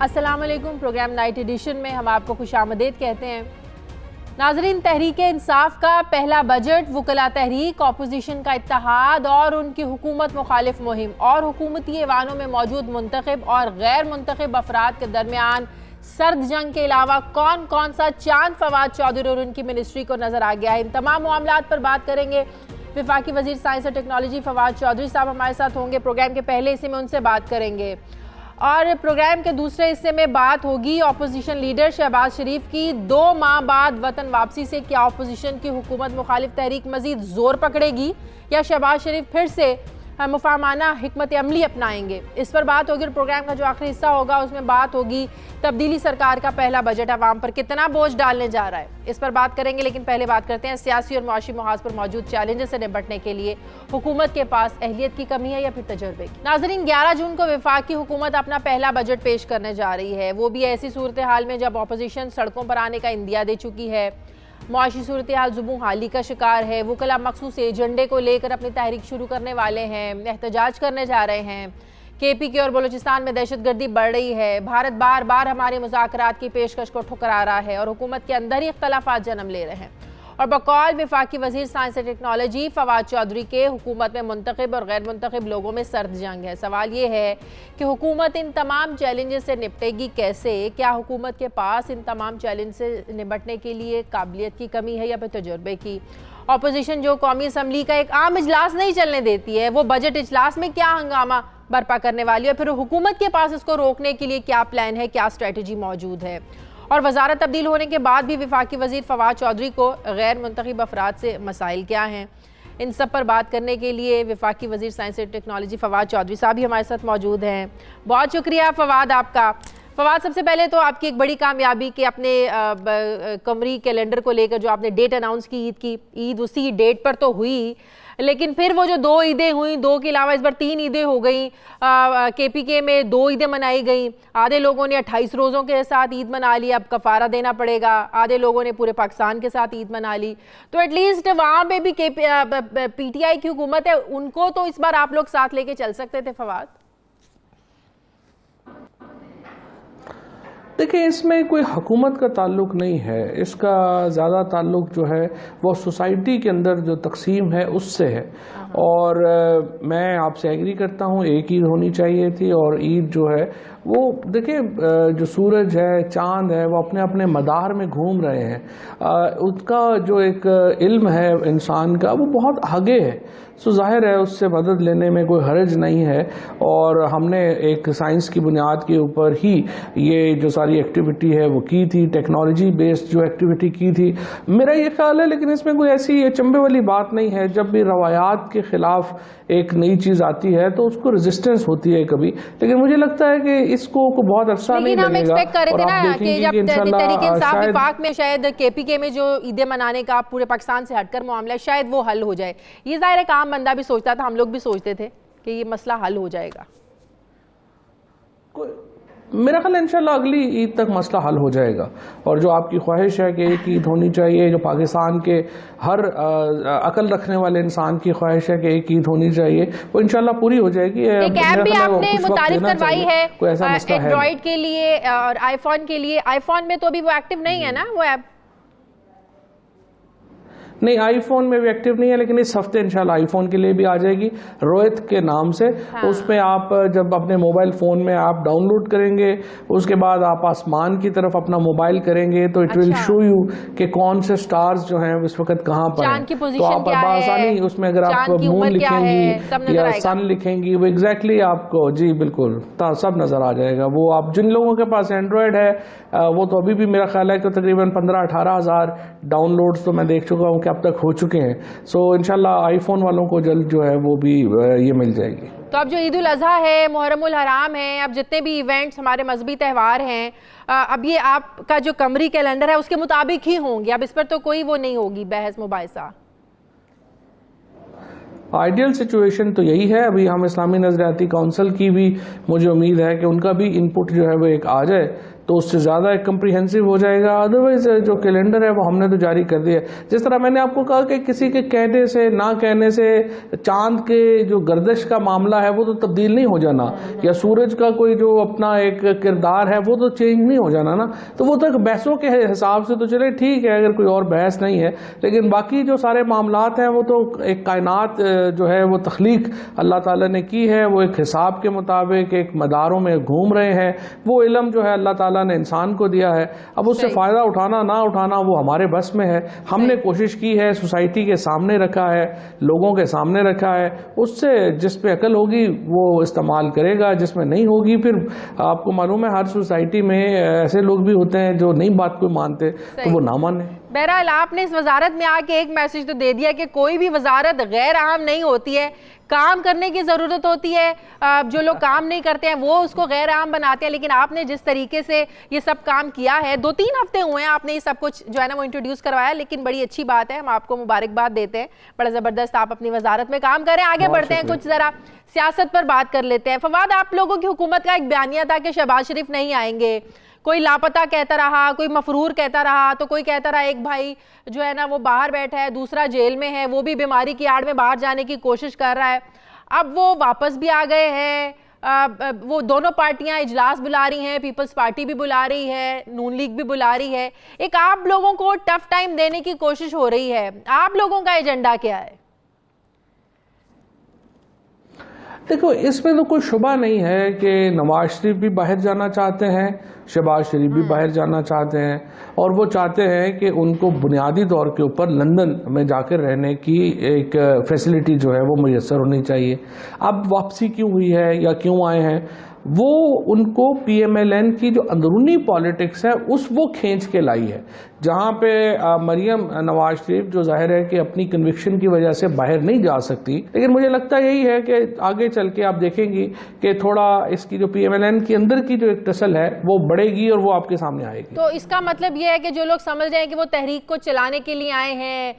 السلام علیکم. Programme night edition میں ہم آپ کو خوش آمدید کہتے ہیں. ناظرین، تحریک انصاف کا پہلا بجٹ، وکلاء تحریک، اپوزیشن کا اتحاد اور ان کی حکومت مخالف مہم اور حکومتی ایوانوں میں موجود منتخب اور غیر منتخب افراد کے درمیان سرد جنگ کے علاوہ کون کون سا چاند فواد چودھری اور ان کی منسٹری کو نظر آ گیا ہے. ان تمام معاملات پر بات کریں گے. وفاقی وزیر سائنس اور ٹیکنالوجی فواد چودھری صاحب ہمارے ساتھ ہوں گے. پروگرام کے پہلے حصے میں ان سے بات کریں گے اور پروگرام کے دوسرے حصے میں بات ہوگی اپوزیشن لیڈر شہباز شریف کی 2 ماہ بعد وطن واپسی سے. کیا اپوزیشن کی حکومت مخالف تحریک مزید زور پکڑے گی یا شہباز شریف پھر سے مفاہمانہ حکمت عملی اپنائیں گے؟ اس پر بات ہوگی. اور پروگرام کا جو آخری حصہ ہوگا اس میں بات ہوگی تبدیلی سرکار کا پہلا بجٹ عوام پر کتنا بوجھ ڈالنے جا رہا ہے. اس پر بات کریں گے، لیکن پہلے بات کرتے ہیں سیاسی اور معاشی محاذ پر موجود چیلنجز سے نمٹنے کے لیے حکومت کے پاس اہلیت کی کمی ہے یا پھر تجربے کی. ناظرین، 11 جون کو وفاقی حکومت اپنا پہلا بجٹ پیش کرنے جا رہی ہے، وہ بھی ایسی صورتحال میں جب اپوزیشن سڑکوں پر آنے کا اندیا دے چکی ہے، معاشی صورتحال زبوں حالی کا شکار ہے، وکلاء مخصوص ایجنڈے کو لے کر اپنی تحریک شروع کرنے والے ہیں، احتجاج کرنے جا رہے ہیں، کے پی کے اور بلوچستان میں دہشت گردی بڑھ رہی ہے، بھارت بار بار ہمارے مذاکرات کی پیشکش کو ٹھکرا رہا ہے اور حکومت کے اندر ہی اختلافات جنم لے رہے ہیں. اور بقول وفاقی وزیر سائنس اور ٹیکنالوجی فواد چودھری کے حکومت میں منتخب اور غیر منتخب لوگوں میں سرد جنگ ہے. سوال یہ ہے کہ حکومت ان تمام چیلنجز سے نپٹے گی کیسے؟ کیا حکومت کے پاس ان تمام چیلنج سے نپٹنے کے لیے قابلیت کی کمی ہے یا پھر تجربے کی؟ اپوزیشن جو قومی اسمبلی کا ایک عام اجلاس نہیں چلنے دیتی ہے، وہ بجٹ اجلاس میں کیا ہنگامہ برپا کرنے والی ہے؟ پھر حکومت کے پاس اس کو روکنے کے لیے کیا پلان ہے، کیا اسٹریٹجی موجود ہے؟ اور وزارت تبدیل ہونے کے بعد بھی وفاقی وزیر فواد چودھری کو غیر منتخب افراد سے مسائل کیا ہیں؟ ان سب پر بات کرنے کے لیے وفاقی وزیر سائنس اور ٹیکنالوجی فواد چودھری صاحب بھی ہمارے ساتھ موجود ہیں. بہت شکریہ فواد آپ کا. فواد، سب سے پہلے تو آپ کی ایک بڑی کامیابی کہ اپنے قمری کیلنڈر کو لے کر جو آپ نے ڈیٹ اناؤنس کی، عید اسی ڈیٹ پر تو ہوئی، لیکن پھر وہ جو 2 عیدیں ہوئیں، 2 کے علاوہ اس بار 3 عیدیں ہو گئیں. کے پی کے میں 2 عیدیں منائی گئیں. آدھے لوگوں نے 28 روزوں کے ساتھ عید منا لی، اب کفارہ دینا پڑے گا. آدھے لوگوں نے پورے پاکستان کے ساتھ عید منا لی. تو ایٹ لیسٹ وہاں پہ بھی پی ٹی آئی کی حکومت ہے، ان کو تو اس بار آپ لوگ ساتھ لے کے چل سکتے تھے فواد. دیکھیں، اس میں کوئی حکومت کا تعلق نہیں ہے، اس کا زیادہ تعلق جو ہے وہ سوسائٹی کے اندر جو تقسیم ہے اس سے ہے. اور میں آپ سے ایگری کرتا ہوں، ایک عید ہونی چاہیے تھی. اور عید جو ہے وہ دیکھیں، جو سورج ہے، چاند ہے، وہ اپنے اپنے مدار میں گھوم رہے ہیں. اس کا جو ایک علم ہے انسان کا وہ بہت آگے ہے. سو ظاہر ہے اس سے مدد لینے میں کوئی حرج نہیں ہے. اور ہم نے ایک سائنس کی بنیاد کے اوپر ہی یہ جو ساری ایکٹیویٹی ہے وہ کی تھی، ٹیکنالوجی بیسڈ جو ایکٹیویٹی کی تھی. میرا یہ خیال ہے، لیکن اس میں کوئی ایسی چنبے والی بات نہیں ہے. جب بھی روایات کے خلاف ایک نئی چیز آتی ہے تو اس کو ریزسٹنس ہوتی ہے کبھی، لیکن مجھے لگتا ہے کہ اس کو بہت عرصہ نہیں لگے گا. لیکن ہم ایکسپیکٹ کر رہے تھے نا کہ جب تحریک انصاف وفاق میں شاید کے پی کے میں جو عیدیں منانے کا پورے پاکستان سے ہٹ کر معاملہ ہے، شاید وہ حل ہو جائے. یہ ظاہر ہے کہ عام بندہ بھی سوچتا تھا، ہم لوگ بھی سوچتے تھے کہ یہ مسئلہ حل ہو جائے گا. میرا خیال ہے انشاءاللہ اگلی عید تک مسئلہ حل ہو جائے گا. اور جو آپ کی خواہش ہے کہ ایک عید ہونی چاہیے، جو پاکستان کے ہر عقل رکھنے والے انسان کی خواہش ہے کہ ایک عید ہونی چاہیے، وہ انشاءاللہ پوری ہو جائے گی. ایک ایپ بھی آپ نے متعارف کروائی ہے اینڈرائیڈ کے لیے اور آئی فون کے لیے. آئی فون میں تو ابھی وہ ایکٹیو نہیں ہے نا وہ ایپ؟ نہیں، آئی فون میں بھی ایکٹیو نہیں ہے، لیکن اس ہفتے انشاءاللہ آئی فون کے لیے بھی آ جائے گی، روہت کے نام سے. اس میں آپ جب اپنے موبائل فون میں آپ ڈاؤن لوڈ کریں گے، اس کے بعد آپ آسمان کی طرف اپنا موبائل کریں گے تو اٹ ول شو یو کہ کون سے سٹارز جو ہیں اس وقت کہاں پر ہیں. تو آپ بآسانی اس میں اگر آپ مون لکھیں گی یا سن لکھیں گی، وہ ایگزیکٹلی آپ کو، جی بالکل سب نظر آ جائے گا. وہ آپ جن لوگوں کے پاس اینڈرائڈ ہے وہ تو ابھی بھی میرا خیال ہے کہ تقریباً 15-18 ہزار ڈاؤن لوڈز تو میں دیکھ چکا ہوں کہ اب تک ہو چکے ہیں. سو انشاءاللہ آئی فون والوں کو جلد جو ہے وہ بھی یہ مل جائے گی. تو اب جو عید الاضحیٰ ہے، محرم الحرام ہے، اب جتنے بھی ایونٹس ہمارے مذہبی تہوار ہیں، اب یہ آپ کا جو قمری کیلنڈر ہے اس کے مطابق ہی ہوں گے. اب اس پر تو کوئی وہ نہیں ہوگی بحث مباحثہ. آئیڈیل سچویشن تو یہی ہے. ابھی ہم اسلامی نظریاتی کونسل کی بھی مجھے امید ہے کہ ان کا بھی انپٹ جو ہے وہ ایک آ جائے تو اس سے زیادہ ایک کمپریہنسو ہو جائے گا. ادروائز جو کیلنڈر ہے وہ ہم نے تو جاری کر دیا ہے. جس طرح میں نے آپ کو کہا کہ کسی کے کہنے سے نہ کہنے سے چاند کے جو گردش کا معاملہ ہے وہ تو تبدیل نہیں ہو جانا, یا سورج کا کوئی جو اپنا ایک کردار ہے وہ تو چینج نہیں ہو جانا نا. تو وہ تک بحثوں کے حساب سے تو چلے ٹھیک ہے, اگر کوئی اور بحث نہیں ہے, لیکن باقی جو سارے معاملات ہیں وہ تو ایک کائنات جو ہے وہ تخلیق اللہ تعالیٰ نے کی ہے, وہ ایک حساب کے مطابق ایک مداروں میں گھوم رہے ہیں. وہ علم جو ہے اللہ تعالیٰ نے انسان کو دیا ہے, اب اس سے فائدہ اٹھانا نہ اٹھانا وہ ہمارے بس میں ہے. ہم نے کوشش کی ہے, سوسائٹی کے سامنے رکھا ہے, لوگوں کے سامنے رکھا ہے, اس سے جس پہ عقل ہوگی وہ استعمال کرے گا, جس میں نہیں ہوگی پھر آپ کو معلوم ہے ہر سوسائٹی میں ایسے لوگ بھی ہوتے ہیں جو نہیں بات کوئی مانتے تو وہ نہ مانے. بہرحال آپ نے اس وزارت میں آ کے ایک میسج تو دے دیا کہ کوئی بھی وزارت غیر اہم نہیں ہوتی ہے, کام کرنے کی ضرورت ہوتی ہے, جو لوگ کام نہیں کرتے ہیں وہ اس کو غیر اہم بناتے ہیں. لیکن آپ نے جس طریقے سے یہ سب کام کیا ہے, 2-3 ہفتے ہوئے ہیں آپ نے یہ سب کچھ جو ہے نا وہ انٹروڈیوس کروایا, لیکن بڑی اچھی بات ہے, ہم آپ کو مبارکباد دیتے ہیں, بڑا زبردست آپ اپنی وزارت میں کام کریں. آگے بڑھتے ہیں, کچھ ذرا سیاست پر بات کر لیتے ہیں. فواد, آپ لوگوں کی حکومت کا ایک بیانیہ تھا کہ شہباز شریف نہیں آئیں گے, کوئی لاپتہ کہتا رہا, کوئی مفرور کہتا رہا, تو کوئی کہتا رہا ایک بھائی جو ہے نا وہ باہر بیٹھا ہے, دوسرا جیل میں ہے, وہ بھی بیماری کی آڑ میں باہر جانے کی کوشش کر رہا ہے. اب وہ واپس بھی آ گئے ہیں, وہ دونوں پارٹیاں اجلاس بلا رہی ہیں, پیپلز پارٹی بھی بلا رہی ہے, نون لیگ بھی بلا رہی ہے. ایک آپ لوگوں کو ٹف ٹائم دینے کی کوشش ہو رہی ہے, آپ لوگوں کا ایجنڈا کیا ہے؟ دیکھو, اس میں تو کوئی شبہ نہیں ہے کہ نواز شریف بھی باہر جانا چاہتے ہیں, شہباز شریف بھی باہر جانا چاہتے ہیں, اور وہ چاہتے ہیں کہ ان کو بنیادی طور کے اوپر لندن میں جا کر رہنے کی ایک فیسلٹی جو ہے وہ میسر ہونی چاہیے. اب واپسی کیوں ہوئی ہے یا کیوں آئے ہیں, وہ ان کو پی ایم ایل این کی جو اندرونی پالیٹکس ہے وہ کھینچ کے لائی ہے, جہاں پہ مریم نواز شریف جو ظاہر ہے کہ اپنی کنوکشن کی وجہ سے باہر نہیں جا سکتی, لیکن مجھے لگتا یہی ہے کہ آگے چل کے آپ دیکھیں گی کہ تھوڑا اس کی جو پی ایم ایل این کی اندر کی جو ایک ٹسل ہے وہ بڑھے گی اور وہ آپ کے سامنے آئے گی. تو اس کا مطلب یہ ہے کہ جو لوگ سمجھ رہے ہیں کہ وہ تحریک کو چلانے کے لیے آئے ہیں,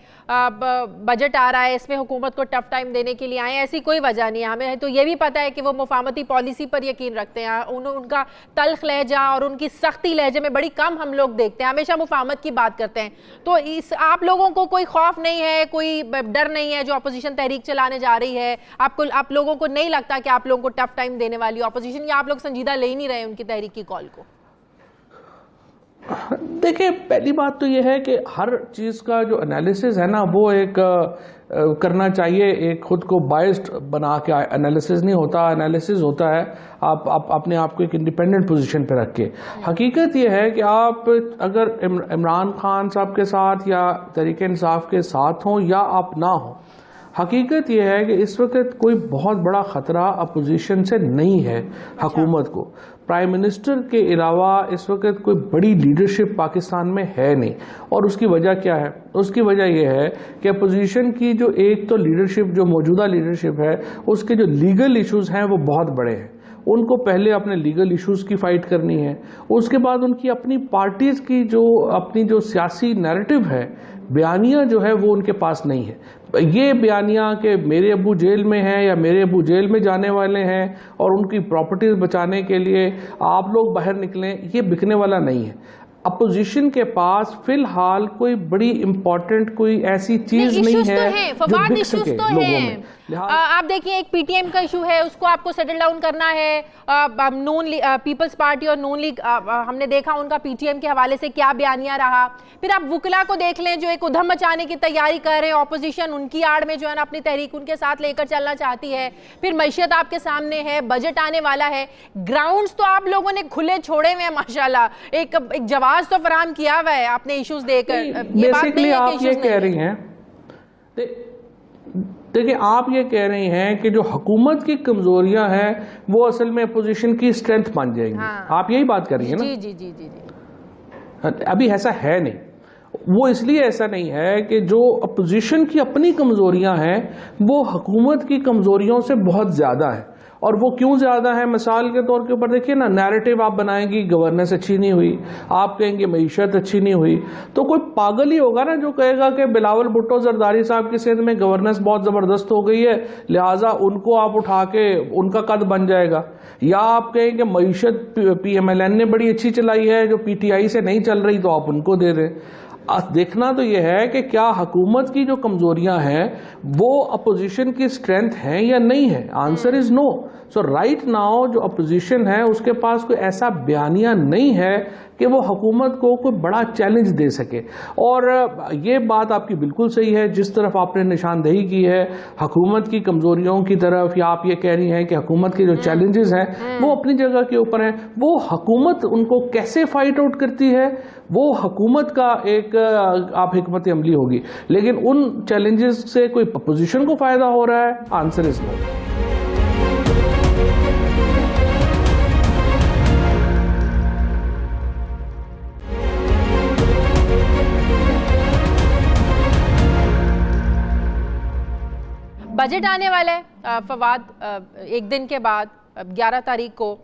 بجٹ آ رہا ہے اس میں حکومت کو ٹف ٹائم دینے کے لیے آئے ہیں, ایسی کوئی وجہ نہیں ہے. ہمیں تو یہ بھی پتہ ہے کہ وہ مفاہمتی پالیسی پر یقین رکھتے ہیں, ان کا تلخ لہجہ اور ان کی سختی لہجے میں بڑی کم ہم لوگ دیکھتے ہیں, ہمیشہ مفاہمت کی بات کرتے ہیں. تو آپ لوگوں کو کوئی خوف نہیں ہے, کوئی ڈر نہیں ہے جو اپوزیشن تحریک چلانے جا رہی ہے, آپ لوگوں کو نہیں لگتا کہ آپ لوگوں کو ٹف ٹائم دینے والی اپوزیشن, یا آپ لوگ سنجیدہ لے ہی نہیں رہے ان کی تحریک کی کال کو؟ دیکھیں, پہلی بات تو یہ ہے کہ ہر چیز کا جو انالیسز ہے نا وہ ایک کرنا چاہیے, ایک خود کو بائسڈ بنا کے انالیسز نہیں ہوتا. انالیسز ہوتا ہے آپ اپنے آپ کو ایک انڈیپینڈنٹ پوزیشن پہ رکھ کے. حقیقت یہ ہے کہ آپ اگر عمران خان صاحب کے ساتھ یا تحریک انصاف کے ساتھ ہوں یا آپ نہ ہوں, حقیقت یہ ہے کہ اس وقت کوئی بہت بڑا خطرہ اپوزیشن سے نہیں ہے حکومت کو. پرائم منسٹر کے علاوہ اس وقت کوئی بڑی لیڈرشپ پاکستان میں ہے نہیں, اور اس کی وجہ کیا ہے؟ اس کی وجہ یہ ہے کہ اپوزیشن کی جو ایک تو لیڈرشپ, جو موجودہ لیڈرشپ ہے, اس کے جو لیگل ایشوز ہیں وہ بہت بڑے ہیں. ان کو پہلے اپنے لیگل ایشوز کی فائٹ کرنی ہے, اس کے بعد ان کی اپنی پارٹیز کی اپنی جو سیاسی نیریٹو ہے, بیانیہ جو ہے وہ ان کے پاس نہیں ہے. یہ بیانیہ کہ میرے ابو جیل میں ہیں یا میرے ابو جیل میں جانے والے ہیں اور ان کی پراپرٹیز بچانے کے لیے آپ لوگ باہر نکلیں, یہ بکنے والا نہیں ہے. اپوزیشن کے پاس فی الحال کوئی بڑی امپورٹنٹ کوئی ایسی چیز نہیں ہے جو بک سکے لوگوں میں. آپ دیکھیں, ایک پی ٹی ایم کا ایشو ہے, اس کو آپ کو سیٹل ڈاؤن کرنا ہے. پیپلز پارٹی اور نون لیگ, ہم نے دیکھا ان کا پی ٹی ایم کے حوالے سے کیا بیانیہ رہا. پھر آپ وکلا کو دیکھ لیں جو ایک ادھم مچانے کی تیاری کر رہے ہیں, اپوزیشن ان کی آڑ میں جو ہے نا اپنی تحریک ان کے ساتھ لے کر چلنا چاہتی ہے. پھر معیشت آپ کے سامنے ہے, بجٹ آنے والا ہے, گراؤنڈز تو آپ لوگوں نے کھلے چھوڑے ہوئے ہیں ماشاءاللہ, ایک جواز تو فراہم کیا ہوا ہے اپنے ایشوز دے کر. یہ بات نہیں ہے کہ ایشوز کہہ رہی ہیں, دیکھیں آپ یہ کہہ رہی ہیں کہ جو حکومت کی کمزوریاں ہیں وہ اصل میں اپوزیشن کی اسٹرینتھ بن جائیں گی, آپ یہی بات کر رہی ہیں نا؟ جی جی جی جی. ابھی ایسا ہے نہیں. وہ اس لیے ایسا نہیں ہے کہ جو اپوزیشن کی اپنی کمزوریاں ہیں وہ حکومت کی کمزوریوں سے بہت زیادہ ہیں, اور وہ کیوں زیادہ ہیں؟ مثال کے طور کے اوپر دیکھیے نا، نیریٹو آپ بنائیں گی گورننس اچھی نہیں ہوئی، آپ کہیں گے معیشت اچھی نہیں ہوئی، تو کوئی پاگل ہی ہوگا نا جو کہے گا کہ بلاول بھٹو زرداری صاحب کی سندھ میں گورننس بہت زبردست ہو گئی ہے لہٰذا ان کو آپ اٹھا کے ان کا قد بن جائے گا، یا آپ کہیں کہ معیشت پی ایم ایل این نے بڑی اچھی چلائی ہے جو پی ٹی آئی سے نہیں چل رہی تو آپ ان کو دے دیں۔ دیکھنا تو یہ ہے کہ کیا حکومت کی جو کمزوریاں ہیں وہ اپوزیشن کی اسٹرینتھ ہیں یا نہیں ہے؟ Answer is no. So right now جو اپوزیشن ہے اس کے پاس کوئی ایسا بیانیہ نہیں ہے کہ وہ حکومت کو کوئی بڑا چیلنج دے سکے، اور یہ بات آپ کی بالکل صحیح ہے جس طرف آپ نے نشاندہی کی ہے حکومت کی کمزوریوں کی طرف، یا آپ یہ کہہ رہی ہیں کہ حکومت کے جو چیلنجز ہیں وہ اپنی جگہ کے اوپر ہیں، وہ حکومت ان کو کیسے فائٹ آؤٹ کرتی ہے وہ حکومت کا ایک آپ حکمت عملی ہوگی، لیکن ان چیلنجز سے کوئی اپوزیشن کو فائدہ ہو رہا ہے؟ Answer is know. بجٹ آنے والا ہے فواد ایک دن کے بعد 11 تاریخ کو،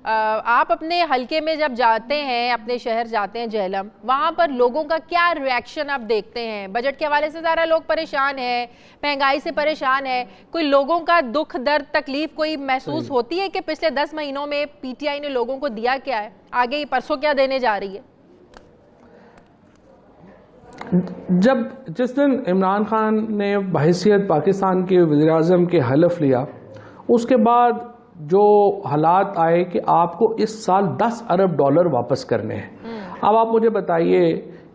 آپ اپنے حلقے میں جب جاتے ہیں، اپنے شہر جاتے ہیں جہلم، وہاں پر لوگوں کا کیا ریاکشن آپ دیکھتے ہیں؟ بجٹ کے حوالے سے سارا لوگ پریشان ہیں، مہنگائی سے پریشان ہے، کوئی لوگوں کا دکھ درد تکلیف کوئی محسوس ہوتی ہے کہ پچھلے 10 مہینوں میں پی ٹی آئی نے لوگوں کو دیا کیا ہے، آگے یہ پرسوں کیا دینے جا رہی ہے؟ جس دن عمران خان نے بحیثیت پاکستان کے وزیر اعظم کے حلف لیا، اس کے بعد جو حالات آئے کہ آپ کو اس سال 10 ارب ڈالر واپس کرنے ہیں۔ اب آپ مجھے بتائیے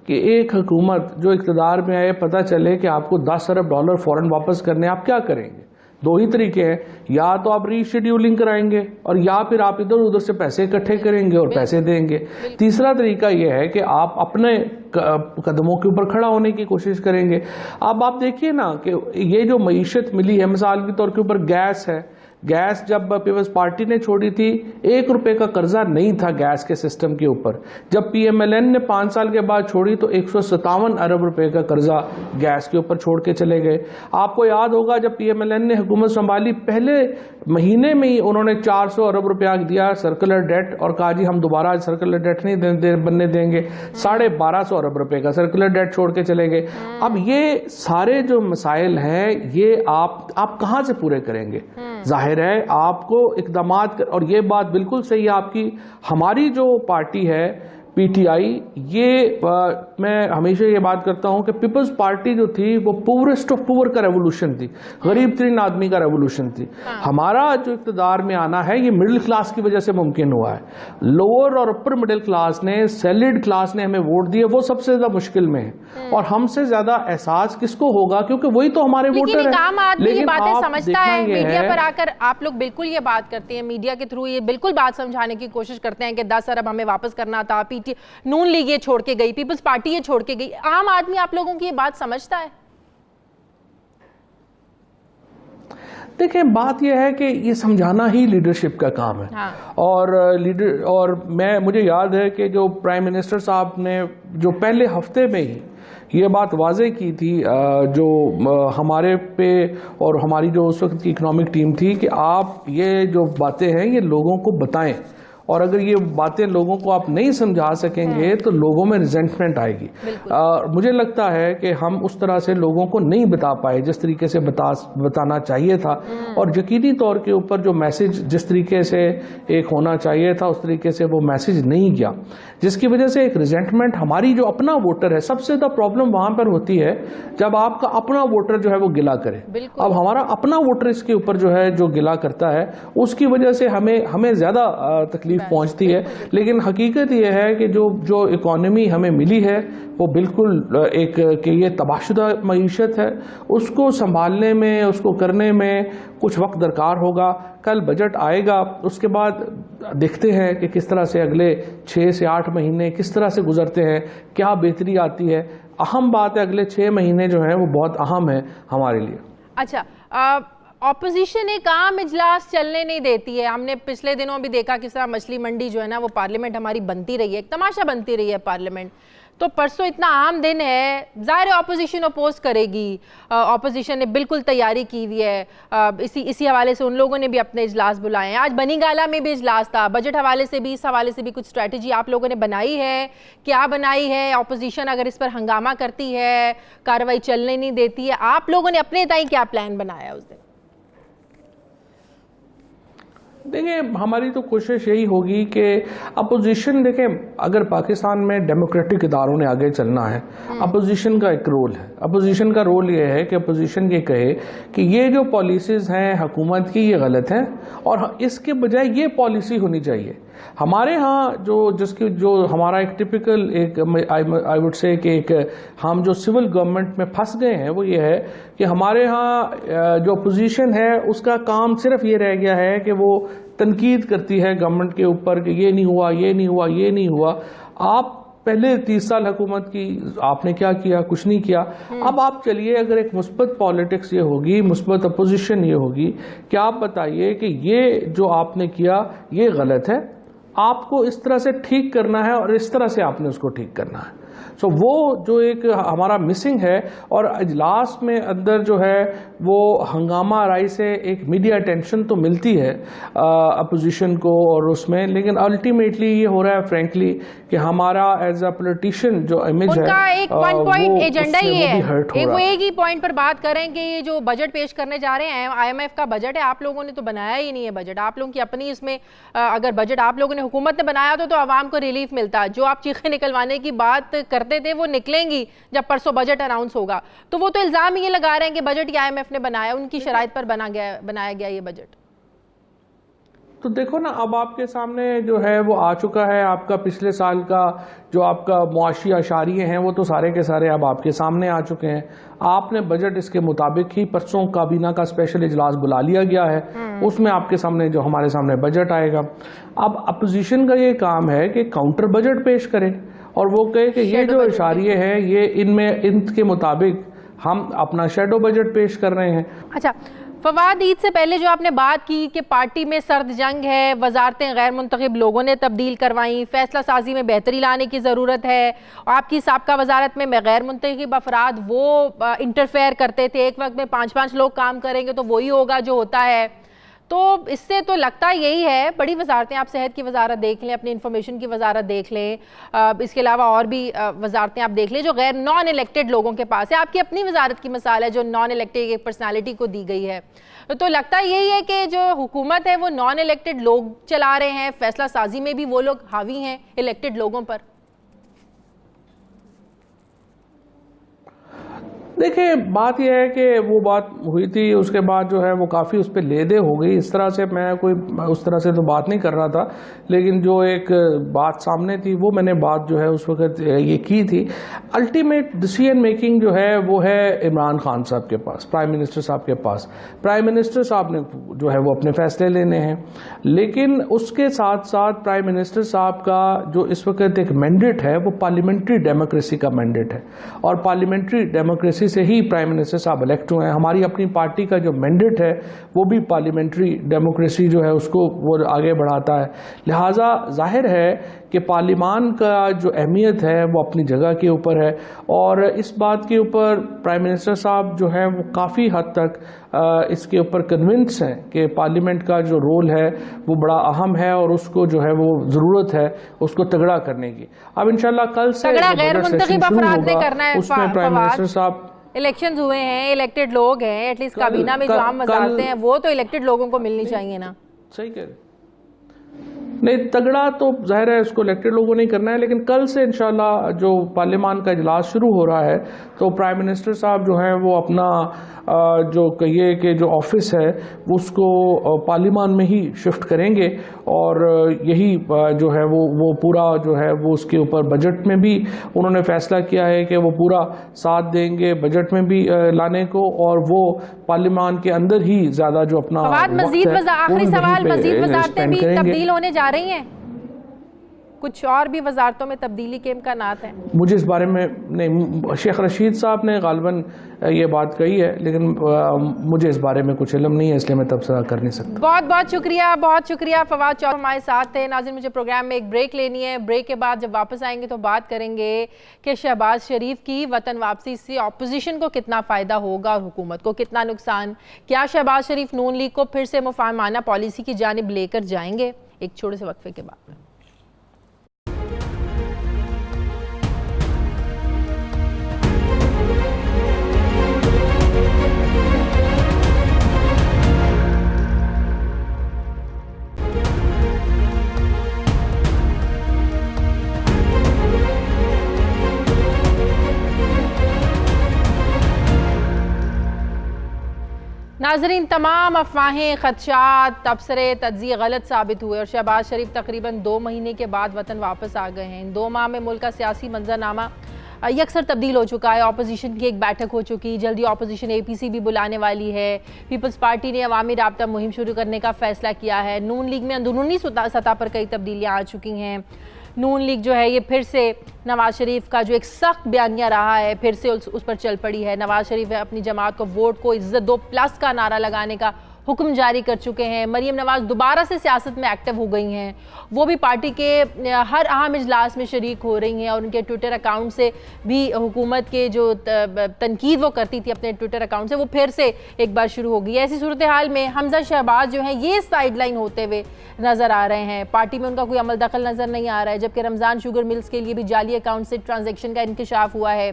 کہ ایک حکومت جو اقتدار میں آئے پتہ چلے کہ آپ کو 10 ارب ڈالر فوراً واپس کرنے ہیں، آپ کیا کریں گے؟ دو ہی طریقے ہیں، یا تو آپ ری شیڈیولنگ کرائیں گے اور یا پھر آپ ادھر ادھر سے پیسے اکٹھے کریں گے اور پیسے دیں گے۔ تیسرا طریقہ یہ ہے کہ آپ اپنے قدموں کے اوپر کھڑا ہونے کی کوشش کریں گے۔ اب آپ دیکھیے نا کہ یہ جو معیشت ملی ہے، مثال کے طور کے اوپر گیس ہے، گیس جب پیپلز پارٹی نے چھوڑی تھی 1 روپے کا قرضہ نہیں تھا گیس کے سسٹم کے اوپر، جب پی ایم ایل این نے 5 سال کے بعد چھوڑی تو 157 ارب روپے کا قرضہ گیس کے اوپر چھوڑ کے چلے گئے۔ آپ کو یاد ہوگا جب پی ایم ایل این نے حکومت سنبھالی پہلے مہینے میں ہی انہوں نے 400 ارب روپیہ دیا سرکولر ڈیٹ، اور کہا جی ہم دوبارہ سرکولر ڈیٹ نہیں بننے دیں گے، 1250 ارب روپے کا سرکولر ڈیٹ چھوڑ کے چلے گئے۔ اب یہ سارے جو مسائل ہیں یہ آپ کہاں سے پورے کریں گے؟ ظاہر ہے آپ کو اقدامات، اور یہ بات بالکل صحیح ہے آپ کی، ہماری جو پارٹی ہے پی ٹی آئی، یہ میں ہمیشہ یہ بات کرتا ہوں کہ پیپلز پارٹی جو تھی وہ پورسٹ آف پور کا ریولوشن تھی، غریب ترین آدمی کا ریولوشن تھی۔ ہمارا جو اقتدار میں آنا ہے یہ مڈل کلاس کی وجہ سے ممکن ہوا ہے۔ لوور اور اپر مڈل کلاس نے، سیلڈ کلاس نے ہمیں ووٹ دیے، وہ سب سے زیادہ مشکل میں ہے، اور ہم سے زیادہ احساس کس کو ہوگا؟ کیونکہ وہی تو ہمارے ووٹر ہیں۔ عام آدمی یہ باتیں سمجھتا ہے، میڈیا پر آ کر آپ لوگ بالکل یہ بات کرتے ہیں، میڈیا کے تھرو یہ بالکل بات سمجھانے کی کوشش کرتے ہیں کہ 10 ارب ہمیں واپس کرنا تھا، نون لیگ یہ چھوڑ کے گئی، پیپلز پارٹی یہ چھوڑ کے گئی۔ عام آدمی آپ لوگوں کی یہ بات سمجھتا ہے؟ دیکھیں بات یہ ہے کہ یہ سمجھانا ہی لیڈرشپ کا کام ہے، اور مجھے یاد ہے کہ جو پرائم منسٹر صاحب نے جو پہلے ہفتے میں ہی یہ بات واضح کی تھی جو ہمارے پہ اور ہماری جو اس وقت کی اکنامک ٹیم تھی کہ آپ یہ جو باتیں ہیں یہ لوگوں کو بتائیں، اور اگر یہ باتیں لوگوں کو آپ نہیں سمجھا سکیں گے تو لوگوں میں ریزنٹمنٹ آئے گی۔ مجھے لگتا ہے کہ ہم اس طرح سے لوگوں کو نہیں بتا پائے جس طریقے سے بتانا چاہیے تھا، اور یقینی طور کے اوپر جو میسج جس طریقے سے ایک ہونا چاہیے تھا اس طریقے سے وہ میسج نہیں گیا، جس کی وجہ سے ایک ریزنٹمنٹ ہماری جو اپنا ووٹر ہے، سب سے زیادہ پرابلم وہاں پر ہوتی ہے جب آپ کا اپنا ووٹر جو ہے وہ گلا کرے۔ اب ہمارا اپنا ووٹر اس کے اوپر جو ہے جو گلا کرتا ہے اس کی وجہ سے ہمیں زیادہ تکلیف پہنچتی ہے، لیکن حقیقت یہ ہے کہ جو اکانومی ہمیں ملی ہے وہ بالکل ایک کہ یہ تباہ شدہ معیشت ہے، اس کو سنبھالنے میں، اس کو کرنے میں کچھ وقت درکار ہوگا۔ کل بجٹ آئے گا، اس کے بعد دیکھتے ہیں کہ کس طرح سے اگلے 6 سے 8 مہینے کس طرح سے گزرتے ہیں، کیا بہتری آتی ہے۔ اہم بات ہے اگلے 6 مہینے جو ہیں وہ بہت اہم ہے ہمارے لیے۔ اچھا، اپوزیشن ایک عام اجلاس چلنے نہیں دیتی ہے، ہم نے پچھلے دنوں بھی دیکھا کس طرح مچھلی منڈی جو ہے نا وہ پارلیمنٹ ہماری بنتی رہی ہے، ایک تماشا بنتی رہی ہے پارلیمنٹ، تو پرسوں اتنا عام دن ہے، ظاہر اپوزیشن اپوز کرے گی، اپوزیشن نے بالکل تیاری کی ہوئی ہے، اسی حوالے سے ان لوگوں نے بھی اپنے اجلاس بلائے ہیں. آج بنی گالہ میں بھی اجلاس تھا، بجٹ حوالے سے بھی، اس حوالے سے بھی کچھ اسٹریٹجی آپ لوگوں نے بنائی ہے؟ کیا بنائی ہے؟ اپوزیشن اگر اس پر ہنگامہ کرتی ہے، کارروائی چلنے نہیں دیتی ہے، آپ لوگوں نے اپنے تئیں کیا پلان بنایا اس دن؟ دیکھیں ہماری تو کوشش یہی ہوگی کہ اپوزیشن، دیکھیں اگر پاکستان میں ڈیموکریٹک اداروں نے آگے چلنا ہے، اپوزیشن کا ایک رول ہے. اپوزیشن کا رول یہ ہے کہ اپوزیشن یہ کہے کہ یہ جو پالیسیز ہیں حکومت کی یہ غلط ہیں اور اس کے بجائے یہ پالیسی ہونی چاہیے. ہمارے ہاں جو ہمارا ایک ٹپیکل ایک آئی وڈ سے کہ ایک ہم جو سول گورنمنٹ میں پھنس گئے ہیں وہ یہ ہے کہ ہمارے ہاں جو اپوزیشن ہے اس کا کام صرف یہ رہ گیا ہے کہ وہ تنقید کرتی ہے گورنمنٹ کے اوپر کہ یہ نہیں ہوا، یہ نہیں ہوا، یہ نہیں ہوا. آپ پہلے 30 سال حکومت کی، آپ نے کیا کیا؟ کچھ نہیں کیا. اب آپ چلیے، اگر ایک مثبت پالیٹکس یہ ہوگی، مثبت اپوزیشن یہ ہوگی کہ آپ بتائیے کہ یہ جو آپ نے کیا یہ غلط ہے، آپ کو اس طرح سے ٹھیک کرنا ہے اور اس طرح سے آپ نے اس کو ٹھیک کرنا ہے. سو وہ جو ایک ہمارا مسنگ ہے، اور اجلاس میں اندر جو ہے وہ ہنگامہ آرائی سے ایک میڈیا اٹینشن تو ملتی ہے اپوزیشن کو اور اس میں، لیکن الٹیمیٹلی یہ ہو رہا ہے فرینکلی کہ ہمارا ایز اے پولیٹیشین جو امیج ہے ان کا ایک ون پوائنٹ ایجنڈا یہ ہے، وہ ایک ہی پوائنٹ پر بات کریں کہ یہ جو بجٹ پیش کرنے جا رہے ہیں آئی ایم ایف کا بجٹ ہے، آپ لوگوں نے تو بنایا ہی نہیں ہے بجٹ. آپ لوگوں کی اپنی اس میں اگر بجٹ آپ لوگوں نے حکومت نے بنایا تو عوام کو ریلیف ملتا. جو آپ چیخیں نکلوانے کی بات کرتے تھے وہ نکلیں گی جب پرسوں بجٹ اناؤنس ہوگا. تو وہ تو الزام یہ لگا رہے ہیں کہ بجٹ آئی ایم ایف نے بنایا، ان کی شرائط پر بنایا گیا یہ بجٹ. تو دیکھو نا، اب آپ کے سامنے جو ہے وہ آ چکا ہے، آپ کا پچھلے سال کا جو آپ کا معاشی اشاریے ہیں وہ تو سارے کے سارے اب آپ کے سامنے آ چکے ہیں. آپ نے بجٹ اس کے مطابق ہی پرسوں کابینہ کا اسپیشل اجلاس بلا لیا گیا ہے، اس میں آپ کے سامنے جو ہمارے سامنے بجٹ آئے گا. اب اپوزیشن کا یہ کام ہے کہ کاؤنٹر بجٹ پیش کرے اور وہ کہے کہ یہ جو اشاریے ہیں یہ ان کے مطابق ہم اپنا شیڈو بجٹ پیش کر رہے ہیں. اچھا فواد، عید سے پہلے جو آپ نے بات کی کہ پارٹی میں سرد جنگ ہے، وزارتیں غیر منتخب لوگوں نے تبدیل کروائیں، فیصلہ سازی میں بہتری لانے کی ضرورت ہے، آپ کی سابقہ وزارت میں غیر منتخب افراد وہ انٹرفیئر کرتے تھے، ایک وقت میں 5 لوگ کام کریں گے تو وہی ہوگا جو ہوتا ہے. تو اس سے تو لگتا یہی ہے، بڑی وزارتیں آپ صحت کی وزارت دیکھ لیں، اپنی انفارمیشن کی وزارت دیکھ لیں، اس کے علاوہ اور بھی وزارتیں آپ دیکھ لیں جو غیر نان الیکٹڈ لوگوں کے پاس ہے. آپ کی اپنی وزارت کی مثال ہے جو نان الیکٹڈ ایک پرسنالٹی کو دی گئی ہے. تو لگتا یہی ہے کہ جو حکومت ہے وہ نان الیکٹڈ لوگ چلا رہے ہیں، فیصلہ سازی میں بھی وہ لوگ حاوی ہیں الیکٹڈ لوگوں پر. دیکھیں بات یہ ہے کہ وہ بات ہوئی تھی، اس کے بعد جو ہے وہ کافی اس پہ لے دے ہو گئی. اس طرح سے میں کوئی اس طرح سے تو بات نہیں کر رہا تھا، لیکن جو ایک بات سامنے تھی وہ میں نے بات جو ہے اس وقت یہ کی تھی. الٹیمیٹ ڈیسیژن میکنگ جو ہے وہ ہے عمران خان صاحب کے پاس، پرائم منسٹر صاحب کے پاس. پرائم منسٹر صاحب نے جو ہے وہ اپنے فیصلے لینے ہیں، لیکن اس کے ساتھ ساتھ پرائم منسٹر صاحب کا جو اس وقت ایک مینڈیٹ ہے وہ پارلیمنٹری ڈیموکریسی کا مینڈیٹ ہے، اور پارلیمنٹری ڈیموکریسی سے ہی پرائم منسٹر صاحب الیکٹ ہوئے ہیں. ہماری اپنی پارٹی کا جو مینڈیٹ ہے وہ بھی پارلیمنٹری ڈیموکریسی جو ہے اس کو وہ آگے بڑھاتا ہے. لہٰذا ظاہر ہے کہ پارلیمان کا جو اہمیت ہے وہ اپنی جگہ کے اوپر ہے، اور اس بات کے اوپر پرائم منسٹر صاحب جو ہے وہ کافی حد تک اس کے اوپر کنونس ہیں کہ پارلیمنٹ کا جو رول ہے وہ بڑا اہم ہے اور اس کو جو ہے وہ ضرورت ہے اس کو تگڑا کرنے کی. اب انشاءاللہ کل سے غیر منتخب افراد نے کرنا ہے. اس میں پرائم منسٹر صاحب الیکشنز ہوئے ہیں، الیکٹڈ لوگ ہیں، ایٹ لیسٹ کابینہ میں جو عام وزارتیں ہیں وہ تو الیکٹڈ لوگوں کو ملنی چاہیے نا. صحیح کہہ رہے نہیں، تگڑا تو ظاہر ہے اس کو الیکٹڈ لوگوں نے کرنا ہے، لیکن کل سے انشاءاللہ جو پارلیمان کا اجلاس شروع ہو رہا ہے تو پرائم منسٹر صاحب جو ہیں وہ اپنا جو کہیے کہ جو آفس ہے اس کو پارلیمان میں ہی شفٹ کریں گے، اور یہی جو ہے وہ پورا جو ہے وہ اس کے اوپر بجٹ میں بھی انہوں نے فیصلہ کیا ہے کہ وہ پورا ساتھ دیں گے بجٹ میں بھی لانے کو، اور وہ پارلیمان کے اندر ہی زیادہ جو اپنا مزید آخری سوال، مزید وزارتیں بھی تبدیل ہونے جا رہی ہیں؟ کچھ اور بھی وزارتوں میں تبدیلی کے امکانات ہیں؟ مجھے اس بارے میں نہیں، شیخ رشید صاحب نے غالباً یہ بات کہی ہے، لیکن مجھے اس بارے میں کچھ علم نہیں ہے، اس لیے میں تبصرہ کر نہیں سکتا۔ بہت شکریہ فواد چودھری ہمارے ساتھ تھے۔ ناظرین مجھے پروگرام میں ایک بریک لینی ہے، بریک کے بعد جب واپس آئیں گے تو بات کریں گے کہ شہباز شریف کی وطن واپسی سے اپوزیشن کو کتنا فائدہ ہوگا اور حکومت کو کتنا نقصان۔ کیا شہباز شریف نون لیگ کو پھر سے مفاہمانہ پالیسی کی جانب لے کر جائیں گے؟ ایک چھوٹے سے وقفے کے بعد۔ ناظرین تمام افواہیں، خدشات، تبصرے، تجزیے غلط ثابت ہوئے اور شہباز شریف تقریباً 2 مہینے کے بعد وطن واپس آ گئے ہیں۔ ان 2 ماہ میں ملک کا سیاسی منظرنامہ یکسر تبدیل ہو چکا ہے۔ اپوزیشن کی ایک بیٹھک ہو چکی، جلدی اپوزیشن APC بھی بلانے والی ہے۔ پیپلز پارٹی نے عوامی رابطہ مہم شروع کرنے کا فیصلہ کیا ہے۔ نون لیگ میں اندرونی سطح پر کئی تبدیلیاں آ چکی ہیں۔ نون لیگ جو ہے یہ پھر سے نواز شریف کا جو ایک سخت بیانیہ رہا ہے پھر سے اس پر چل پڑی ہے۔ نواز شریف اپنی جماعت کو ووٹ کو عزت دو پلس کا نعرہ لگانے کا حکم جاری کر چکے ہیں۔ مریم نواز دوبارہ سے سیاست میں ایکٹیو ہو گئی ہیں، وہ بھی پارٹی کے ہر اہم اجلاس میں شریک ہو رہی ہیں اور ان کے ٹویٹر اکاؤنٹ سے بھی حکومت کے جو تنقید وہ کرتی تھی اپنے ٹویٹر اکاؤنٹ سے وہ پھر سے ایک بار شروع ہو گئی ہے۔ ایسی صورتحال میں حمزہ شہباز جو ہیں یہ سائیڈ لائن ہوتے ہوئے نظر آ رہے ہیں، پارٹی میں ان کا کوئی عمل دخل نظر نہیں آ رہا ہے، جبکہ رمضان شوگر ملز کے لیے بھی جعلی اکاؤنٹ سے ٹرانزیکشن کا انکشاف ہوا ہے۔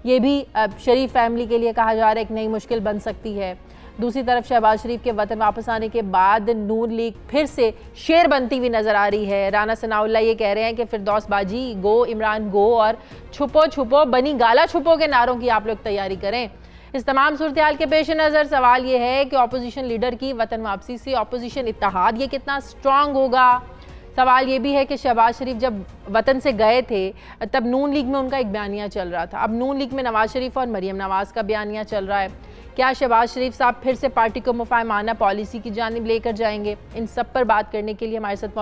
یہ بھی شریف فیملی کے لیے کہا جا رہا ہے ایک نئی مشکل بن سکتی ہے۔ دوسری طرف شہباز شریف کے وطن واپس آنے کے بعد نون لیگ پھر سے شیر بنتی ہوئی نظر آ رہی ہے۔ رانا ثناء اللہ یہ کہہ رہے ہیں کہ فردوس باجی گو، عمران گو اور چھپو چھپو بنی گالا چھپو کے نعروں کی آپ لوگ تیاری کریں۔ اس تمام صورتحال کے پیش نظر سوال یہ ہے کہ اپوزیشن لیڈر کی وطن واپسی سے اپوزیشن اتحاد یہ کتنا سٹرونگ ہوگا۔ سوال یہ بھی ہے کہ شہباز شریف جب وطن سے گئے تھے تب نون لیگ میں ان کا ایک بیانیہ چل رہا تھا، اب نون لیگ میں نواز شریف اور مریم نواز کا بیانیہ چل رہا ہے۔ کیا شہباز شریف صاحب پھر سے پارٹی کو مفاہمانہ پالیسی کی جانب لے کر جائیں گے؟ ان سب پر بات کرنے کے لیے ہمارے ساتھ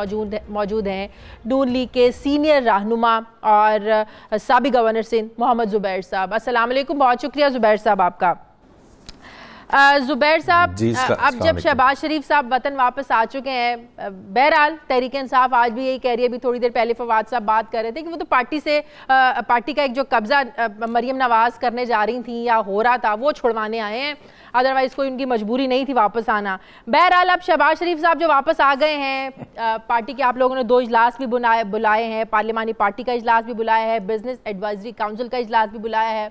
موجود ہیں نون لیگ کے سینئر رہنما اور سابق گورنر سندھ محمد زبیر صاحب۔ السلام علیکم، بہت شکریہ زبیر صاحب آپ کا۔ زبیر صاحب اب جب شہباز شریف صاحب وطن واپس آ چکے ہیں، بہرحال تحریک انصاف آج بھی یہی کہہ رہی ہے، ابھی تھوڑی دیر پہلے فواد صاحب بات کر رہے تھے کہ وہ تو پارٹی کا ایک جو قبضہ مریم نواز کرنے جا رہی تھیں یا ہو رہا تھا وہ چھڑوانے آئے ہیں، ادروائز کوئی ان کی مجبوری نہیں تھی واپس آنا۔ بہرحال اب شہباز شریف صاحب جو واپس آ گئے ہیں، پارٹی کے آپ لوگوں نے 2 اجلاس بھی بلائے ہیں، پارلیمانی پارٹی کا اجلاس بھی بلایا ہے، بزنس ایڈوائزری کاؤنسل کا اجلاس بھی بلایا ہے۔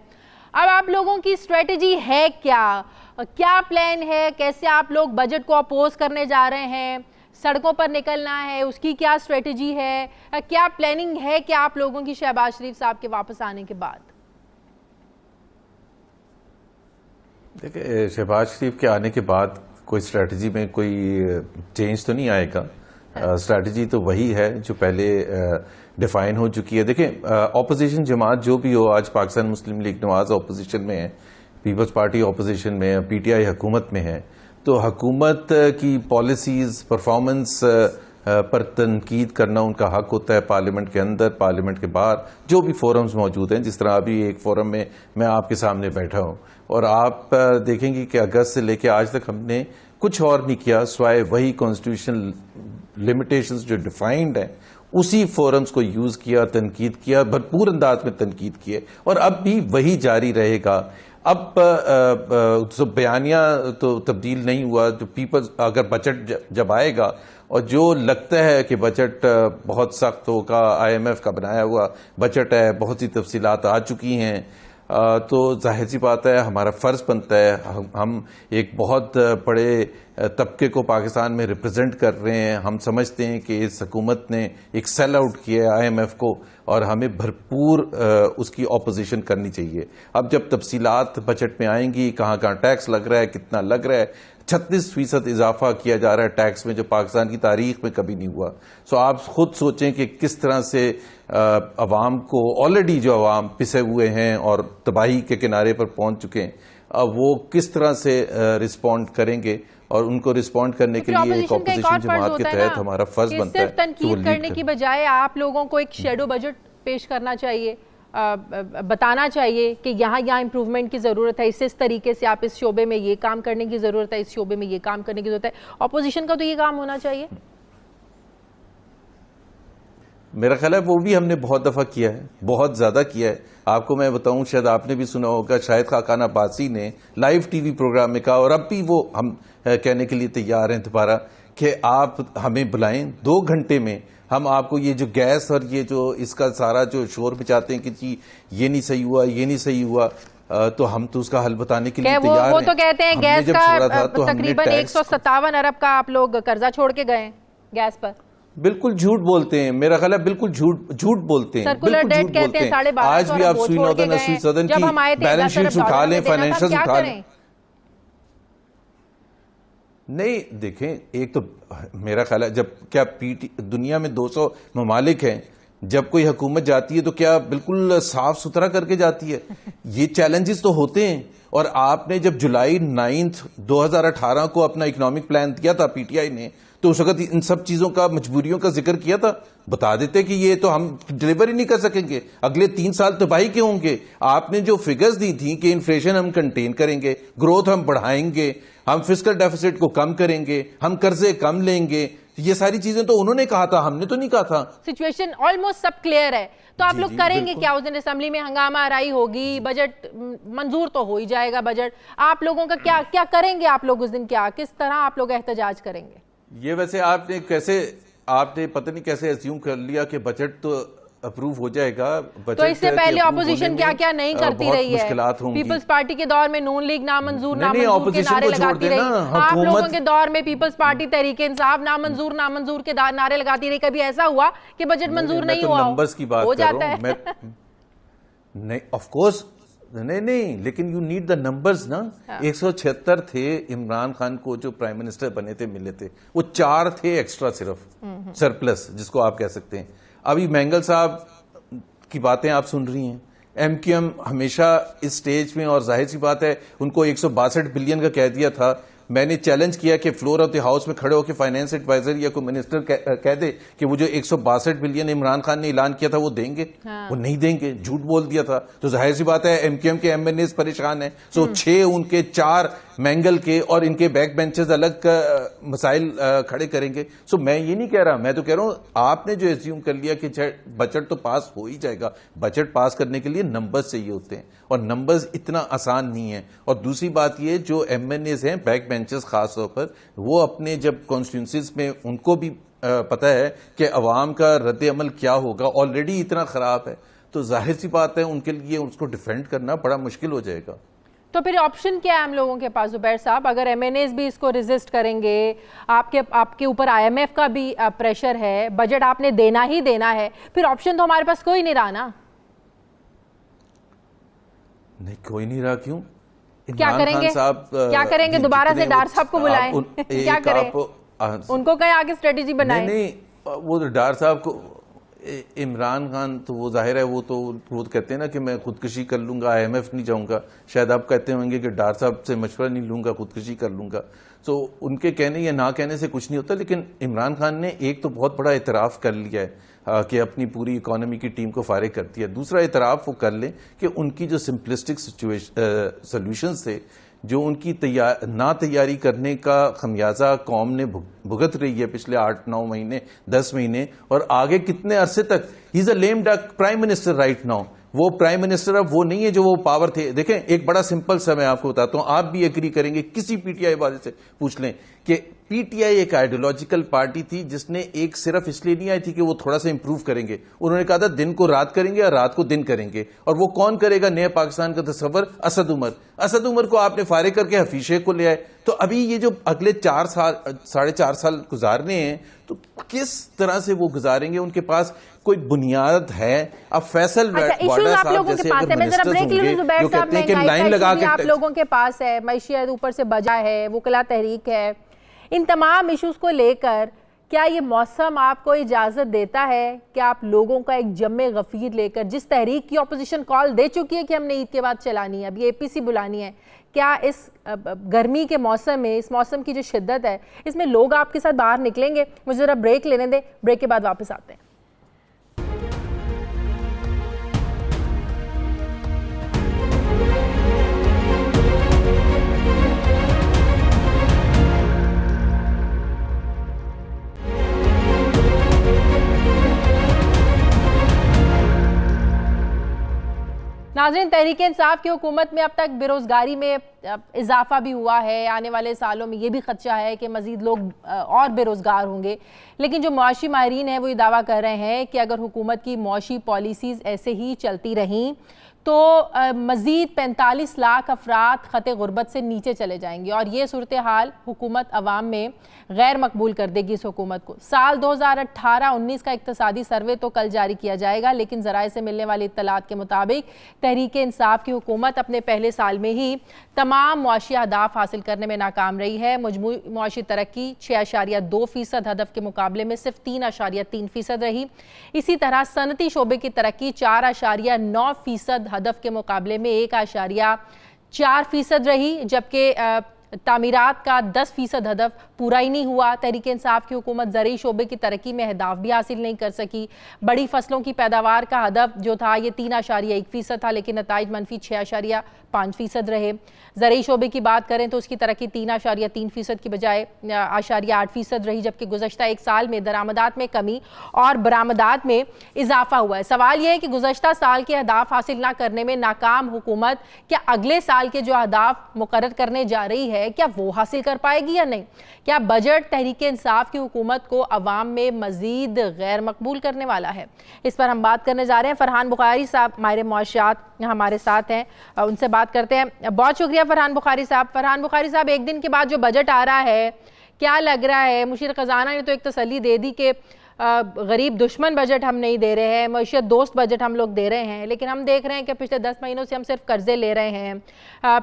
اب آپ لوگوں کی اسٹریٹجی ہے کیا پلان ہے؟ کیسے آپ لوگ بجٹ کو اپوز کرنے جا رہے ہیں؟ سڑکوں پر نکلنا ہے، اس کی کیا اسٹریٹجی ہے؟ کیا پلاننگ ہے کیا آپ لوگوں کی شہباز شریف صاحب کے واپس آنے کے بعد؟ دیکھیں شہباز شریف کے آنے کے بعد کوئی اسٹریٹجی میں کوئی چینج تو نہیں آئے گا، اسٹریٹجی تو وہی ہے جو پہلے ڈیفائن ہو چکی ہے۔ دیکھیں اپوزیشن جماعت جو بھی ہو، آج پاکستان مسلم لیگ نواز اپوزیشن میں ہے، پیپلز پارٹی اپوزیشن میں ہے، PTI حکومت میں ہے، تو حکومت کی پالیسیز پرفارمنس پر تنقید کرنا ان کا حق ہوتا ہے، پارلیمنٹ کے اندر، پارلیمنٹ کے باہر جو بھی فورمز موجود ہیں۔ جس طرح ابھی ایک فورم میں میں آپ کے سامنے بیٹھا ہوں اور آپ دیکھیں گے کہ اگست سے لے کے آج تک ہم نے کچھ اور نہیں کیا سوائے وہی کانسٹیٹیوشنل لمیٹیشنز جو ڈیفائنڈ ہیں اسی فورمز کو یوز کیا، تنقید کیا، بھرپور انداز میں تنقید کیے اور اب بھی وہی جاری رہے گا۔ اب بیانیہ تو تبدیل نہیں ہوا، جو پیپلز اگر بجٹ جب آئے گا اور جو لگتا ہے کہ بجٹ بہت سخت ہوگا، IMF کا بنایا ہوا بجٹ ہے، بہت سی تفصیلات آ چکی ہیں، تو ظاہر سی بات ہے ہمارا فرض بنتا ہے، ہم ایک بہت بڑے طبقے کو پاکستان میں ریپرزینٹ کر رہے ہیں، ہم سمجھتے ہیں کہ اس حکومت نے ایک سیل آؤٹ کیا ہے IMF کو اور ہمیں بھرپور اس کی اپوزیشن کرنی چاہیے۔ اب جب تفصیلات بجٹ میں آئیں گی، کہاں کہاں ٹیکس لگ رہا ہے، کتنا لگ رہا ہے، 36% اضافہ کیا جا رہا ہے ٹیکس میں جو پاکستان کی تاریخ میں کبھی نہیں ہوا، سو آپ خود سوچیں کہ کس طرح سے عوام کو، آلریڈی جو عوام پسے ہوئے ہیں اور تباہی کے کنارے پر پہنچ چکے ہیں، وہ کس طرح سے رسپونڈ کریں گے۔ اور ان کو رسپونڈ کرنے کے لیے ایک اپوزیشن جماعت کے تحت ہمارا فرض بنتا ہے صرف تنقید کرنے کی بجائے آپ لوگوں کو ایک شیڈو بجٹ پیش کرنا چاہیے، بتانا چاہیے کہ یہاں امپروومنٹ کی ضرورت ہے، اس طریقے سے آپ اس شعبے میں یہ کام کرنے کی ضرورت ہے، اس شعبے میں یہ کام کرنے کی ضرورت ہے. اپوزیشن کا تو یہ کام ہونا چاہیے. میرا خیال ہے وہ بھی ہم نے بہت دفعہ کیا ہے، بہت زیادہ کیا ہے. آپ کو میں بتاؤں، شاید آپ نے بھی سنا ہوگا، شاہد خاقان عباسی نے لائیو ٹی وی پروگرام میں کہا، اور اب بھی وہ ہم کہنے کے لیے تیار ہیں دوبارہ، کہ آپ ہمیں بلائیں 2 گھنٹے میں ہم آپ کو یہ جو گیس اور یہ جو اس کا سارا جو شور مچاتے ہیں کہ جی یہ نہیں صحیح ہوا، یہ نہیں صحیح ہوا، تو ہم تو اس کا حل بتانے کے لیے تیار ہیں. وہ تو کہتے ہیں گیس کا تقریباً 157 ارب کا آپ لوگ قرضہ چھوڑ کے گئے گیس پر. بالکل جھوٹ بولتے ہیں، میرا خیال ہے بالکل جھوٹ بولتے ہیں. سرکولر ڈیٹ کہتے ہیں 12.5 آج بھی آپ سوئی نوردن اسوئی سدن کی بیلنس شیٹس اٹھا لیں، فائنینشلز اٹھا لیں. نہیں دیکھیں، ایک تو میرا خیال ہے جب کیا دنیا میں 200 ممالک ہیں، جب کوئی حکومت جاتی ہے تو کیا بالکل صاف ستھرا کر کے جاتی ہے؟ یہ چیلنجز تو ہوتے ہیں. اور آپ نے جب جولائی 9 2018 کو اپنا اکنامک پلان دیا تھا پی ٹی آئی نے، تو اس وقت ان سب چیزوں کا، مجبوریوں کا ذکر کیا تھا. بتا دیتے کہ یہ تو ہم ڈیلیور ہی نہیں کر سکیں گے، اگلے 3 سال تباہی کے ہوں گے. آپ نے جو فگرز دی تھیں کہ انفلیشن ہم کنٹین کریں گے، گروتھ ہم بڑھائیں گے، ہم فسکل ڈیفیسٹ کو کم کریں گے، ہم قرضے کم لیں گے، یہ ساری چیزیں تو انہوں نے کہا تھا، ہم نے تو نہیں کہا تھا. سچویشن آلموسٹ سب کلیئر ہے. تو آپ لوگ کریں گے کیا؟ اس دن اسمبلی میں ہنگامہ آرائی ہوگی، بجٹ منظور تو ہو ہی جائے گا بجٹ. آپ لوگوں کا کیا کریں گے؟ آپ لوگ اس دن کس طرح آپ لوگ احتجاج کریں گے؟ یہ ویسے آپ نے پتہ نہیں کیسے اسیوم کر لیا کہ بجٹ تو اپروو ہو جائے گا. تو اس سے پہلے اپوزیشن کیا نہیں کرتی رہی ہے؟ پیپلز پارٹی کے دور میں نون لیگ نامنظور کے نعرے لگاتی رہی. آپ لوگوں کے دور میں پیپلز پارٹی تحریک انصاف نامنظور کے نعرے لگاتی رہی. کبھی ایسا ہوا کہ بجٹ منظور نہیں ہوا؟ نمبرز کی بات کر رہا ہوں نہیں، آف کورس نہیں، لیکن یو نیڈ دا نمبرز نا. 176 تھے عمران خان کو جو پرائم منسٹر بنے تھے، ملے تھے، وہ 4 تھے ایکسٹرا، صرف سرپلس جس کو آپ کہہ سکتے ہیں. ابھی مینگل صاحب کی باتیں آپ سن رہی ہیں. ایم کیو ایم ہمیشہ اس سٹیج میں، اور ظاہر سی بات ہے ان کو 162 بلین کا کہہ دیا تھا. میں نے چیلنج کیا کہ فلور آف دی ہاؤس میں کھڑے ہو کے فائنانس ایڈوائزر یا کوئی منسٹر کہہ دے کہ وہ جو 162 بلین عمران خان نے اعلان کیا تھا وہ دیں گے. وہ نہیں دیں گے، جھوٹ بول دیا تھا. تو ظاہر سی بات ہے ایم کیو ایم کے ایم این ایز پریشان ہیں. سو 6 ان کے، 4 مینگل کے، اور ان کے بیک بینچز الگ مسائل کھڑے کریں گے. سو میں یہ نہیں کہہ رہا، میں تو کہہ رہا ہوں آپ نے جو ایزیوم کر لیا کہ بجٹ تو پاس ہو ہی جائے گا. بجٹ پاس کرنے کے لیے نمبرز چاہیے ہوتے ہیں، اور نمبرز اتنا آسان نہیں ہے. اور دوسری بات یہ، جو ایم این ایز ہیں بیک بینچز خاص طور پر، وہ اپنے جب کانسٹیٹوئنسیز میں ان کو بھی پتہ ہے کہ عوام کا رد عمل کیا ہوگا، آلریڈی اتنا خراب ہے، تو ظاہر سی بات ہے ان کے لیے اس کو ڈیفینڈ کرنا بڑا مشکل ہو جائے گا. تو پھر آپشن کیا ہے ہم لوگوں کے پاس زبیر صاحب؟ اگر ایم این ایز بھی اس کو ریزسٹ کریں گے، آپ کے اوپر آئی ایم ایف کا بھی پریشر ہے، بجٹ آپ نے دینا ہی دینا ہے، پھر آپشن تو ہمارے پاس کوئی نہیں رہا نا. نہیں کوئی نہیں رہا. کیوں؟ کیا کریں گے؟ دوبارہ سے ڈار صاحب کو بلائیں؟ کیا کریں؟ ان کو کہیں آگے اسٹریٹجی بنائیں. نہیں وہ ڈار صاحب کو، عمران خان تو وہ ظاہر ہے وہ تو کہتے ہیں نا کہ میں خودکشی کر لوں گا، آئی ایم ایف نہیں جاؤں گا. شاید آپ کہتے ہوں گے کہ ڈار صاحب سے مشورہ نہیں لوں گا، خودکشی کر لوں گا. تو ان کے کہنے یا نہ کہنے سے کچھ نہیں ہوتا. لیکن عمران خان نے ایک تو بہت بڑا اعتراف کر لیا ہے کہ اپنی پوری اکانومی کی ٹیم کو فارغ کر دیا. دوسرا اعتراف وہ کر لیں کہ ان کی جو سمپلسٹک سولوشنز تھے، جو ان کی نہ تیاری کرنے کا خمیازہ قوم نے بھگت رہی ہے پچھلے 8-9 مہینے 10 مہینے، اور آگے کتنے عرصے تک. ہی از اے لیم ڈک پرائم منسٹر رائٹ ناؤ. وہ پرائم منسٹر اب وہ نہیں ہے جو وہ پاور تھے. دیکھیں ایک بڑا سمپل سا میں آپ کو بتاتا ہوں، آپ بھی ایگری کریں گے، کسی پی ٹی آئی والے سے پوچھ لیں کہ پی ٹی آئی ایک آئیڈیولوجیکل پارٹی تھی جس نے ایک صرف اس لیے نہیں آئی تھی کہ وہ تھوڑا سا امپروو کریں گے. انہوں نے کہا تھا دن کو رات کریں گے اور رات کو دن کریں گے. اور وہ کون کرے گا نئے پاکستان کا تصور؟ اسد عمر کو آپ نے فارغ کر کے حفیظ شیخ کو لے آئے. تو ابھی یہ جو اگلے 4.5 سال گزارنے ہیں، تو کس طرح سے وہ گزاریں گے؟ ان کے پاس کوئی بنیاد ہے؟ اب فیصل واڈا صاحب جیسے اگر منسٹرز ہوں گے جو کہتے ہیں کہ لائن لگا کے، آپ لوگوں کے پاس ہے معیشت اوپر سے بجا ہے، وکلا تحریک ہے، ان تمام ایشوز کو لے کر کیا یہ موسم آپ کو اجازت دیتا ہے کہ آپ لوگوں کا ایک جمع غفیر لے کر، جس تحریک کی اپوزیشن کال دے چکی ہے کہ ہم نے عید کے بعد چلانی ہے، اب یہ اے پی سی بلانی ہے، کیا اس گرمی کے موسم میں، اس موسم کی جو شدت ہے، اس میں لوگ آپ کے ساتھ باہر نکلیں گے؟ مجھے ذرا بریک لینے دیں، بریک کے بعد واپس آتے ہیں۔ ناظرین، تحریک انصاف کی حکومت میں اب تک بے روزگاری میں اضافہ بھی ہوا ہے، آنے والے سالوں میں یہ بھی خدشہ ہے کہ مزید لوگ اور بے روزگار ہوں گے، لیکن جو معاشی ماہرین ہیں وہ یہ دعویٰ کر رہے ہیں کہ اگر حکومت کی معاشی پالیسیز ایسے ہی چلتی رہیں تو مزید 45 لاکھ افراد خط غربت سے نیچے چلے جائیں گے، اور یہ صورتحال حکومت عوام میں غیر مقبول کر دے گی اس حکومت کو۔ سال 2018-19 کا اقتصادی سروے تو کل جاری کیا جائے گا، لیکن ذرائع سے ملنے والی اطلاعات کے مطابق تحریک انصاف کی حکومت اپنے پہلے سال میں ہی تمام معاشی اہداف حاصل کرنے میں ناکام رہی ہے۔ مجموعی معاشی ترقی 6.2% ہدف کے مقابلے میں صرف 3.3% رہی۔ اسی طرح صنعتی شعبے کی ترقی 4.9% ہدف کے مقابلے میں 1.4% رہی، جبکہ تعمیرات کا 10% ہدف پورا ہی نہیں ہوا۔ تحریک انصاف کی حکومت زرعی شعبے کی ترقی میں اہداف بھی حاصل نہیں کر سکی۔ بڑی فصلوں کی پیداوار کا ہدف جو تھا یہ 3.1% تھا، لیکن نتائج منفی 6.5% رہے۔ زرعی شعبے کی بات کریں تو اس کی ترقی 3.3% کی بجائے 8.8% رہی، جبکہ گزشتہ ایک سال میں درآمدات میں کمی اور برآمدات میں اضافہ ہوا ہے۔ سوال یہ ہے کہ گزشتہ سال کے اہداف حاصل نہ کرنے میں ناکام حکومت کیا اگلے سال کے جو اہداف مقرر کرنے جا رہی ہے کیا وہ حاصل کر پائے گی یا نہیں؟ کیا بجٹ تحریک انصاف کی حکومت کو عوام میں مزید غیر مقبول کرنے والا ہے؟ اس پر ہم بات کرنے جا رہے ہیں۔ فرحان بخاری صاحب ماہر معاشیات ہمارے ساتھ ہیں، ان سے بات کرتے ہیں۔ بہت شکریہ فرحان بخاری صاحب۔ فرحان بخاری صاحب، ایک دن کے بعد جو بجٹ آ رہا ہے، کیا لگ رہا ہے؟ مشیر خزانہ نے تو ایک تسلی دے دی کہ غریب دشمن بجٹ ہم نہیں دے رہے ہیں، معیشت دوست بجٹ ہم لوگ دے رہے ہیں، لیکن ہم دیکھ رہے ہیں کہ پچھلے 10 مہینوں سے ہم صرف قرضے لے رہے ہیں،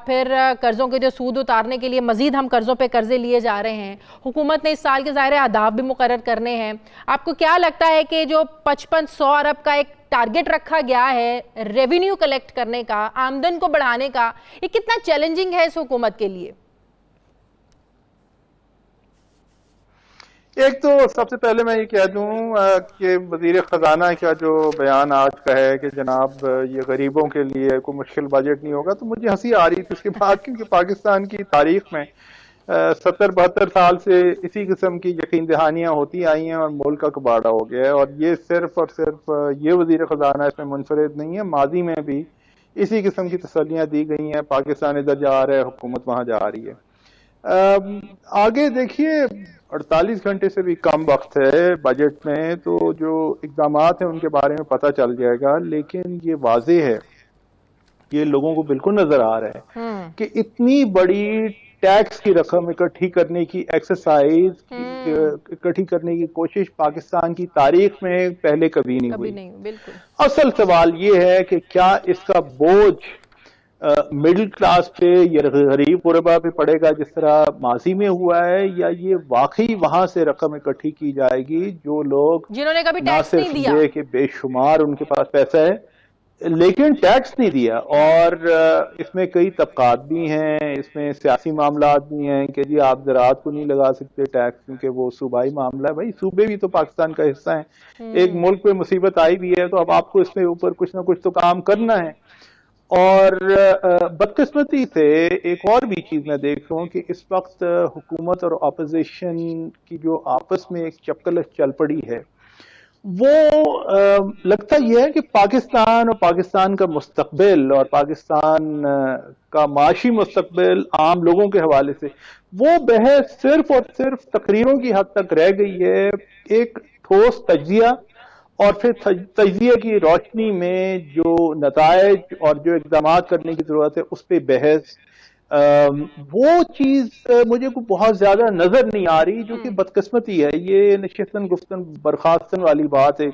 پھر قرضوں کے جو سود اتارنے کے لیے مزید ہم قرضوں پہ قرضے لیے جا رہے ہیں۔ حکومت نے اس سال کے ظاہر اہداف بھی مقرر کرنے ہیں۔ آپ کو کیا لگتا ہے کہ جو 5500 ارب کا ایک ٹارگٹ رکھا گیا ہے ریونیو کلیکٹ کرنے کا، آمدن کو بڑھانے کا، یہ کتنا چیلنجنگ ہے اس حکومت کے لیے؟ ایک تو سب سے پہلے میں یہ کہہ دوں کہ وزیر خزانہ کا جو بیان آج کا ہے کہ جناب یہ غریبوں کے لیے کوئی مشکل بجٹ نہیں ہوگا، تو مجھے ہنسی آ رہی تھی اس کے بعد، کیونکہ پاکستان کی تاریخ میں 70-72 سال سے اسی قسم کی یقین دہانیاں ہوتی آئی ہیں اور ملک کا کباڑا ہو گیا ہے، اور یہ صرف اور صرف یہ وزیر خزانہ اس میں منفرد نہیں ہے، ماضی میں بھی اسی قسم کی تسلیاں دی گئی ہیں۔ پاکستان ادھر جا رہا ہے، حکومت وہاں جا رہی ہے۔ آگے دیکھیے، 48 گھنٹے سے بھی کم وقت ہے بجٹ میں، تو جو اقدامات ہیں ان کے بارے میں پتہ چل جائے گا، لیکن یہ واضح ہے، یہ لوگوں کو بالکل نظر آ رہا ہے کہ اتنی بڑی ٹیکس کی رقم اکٹھی کرنے کی ایکسرسائز، اکٹھی کرنے کی کوشش پاکستان کی تاریخ میں پہلے کبھی نہیں ہوئی۔ اصل سوال یہ ہے کہ کیا اس کا بوجھ مڈل کلاس پہ یا غریب غربا پہ پڑے گا جس طرح ماضی میں ہوا ہے، یا یہ واقعی وہاں سے رقم اکٹھی کی جائے گی جو لوگ جنہوں نے کبھی نہ ٹیکس صرف نہیں دیا، یہ کہ بے شمار ان کے پاس پیسہ ہے لیکن ٹیکس نہیں دیا، اور اس میں کئی طبقات بھی ہیں، اس میں سیاسی معاملات بھی ہیں کہ جی آپ زراعت کو نہیں لگا سکتے ٹیکس کیونکہ وہ صوبائی معاملہ ہے۔ بھائی صوبے بھی تو پاکستان کا حصہ ہیں، ایک ملک پہ مصیبت آئی بھی ہے تو اب آپ کو اس میں اوپر کچھ نہ کچھ تو کام کرنا ہے۔ اور بدقسمتی سے ایک اور بھی چیز میں دیکھ رہا ہوں کہ اس وقت حکومت اور اپوزیشن کی جو آپس میں ایک چپکلش چل پڑی ہے، وہ لگتا یہ ہے کہ پاکستان اور پاکستان کا مستقبل اور پاکستان کا معاشی مستقبل عام لوگوں کے حوالے سے وہ بحث صرف اور صرف تقریروں کی حد تک رہ گئی ہے۔ ایک ٹھوس تجزیہ اور پھر تجزیے کی روشنی میں جو نتائج اور جو اقدامات کرنے کی ضرورت ہے اس پہ بحث، وہ چیز مجھے کو بہت زیادہ نظر نہیں آ رہی، جو کہ بدقسمتی ہے۔ یہ نشستن گفتن برخاستن والی بات ایک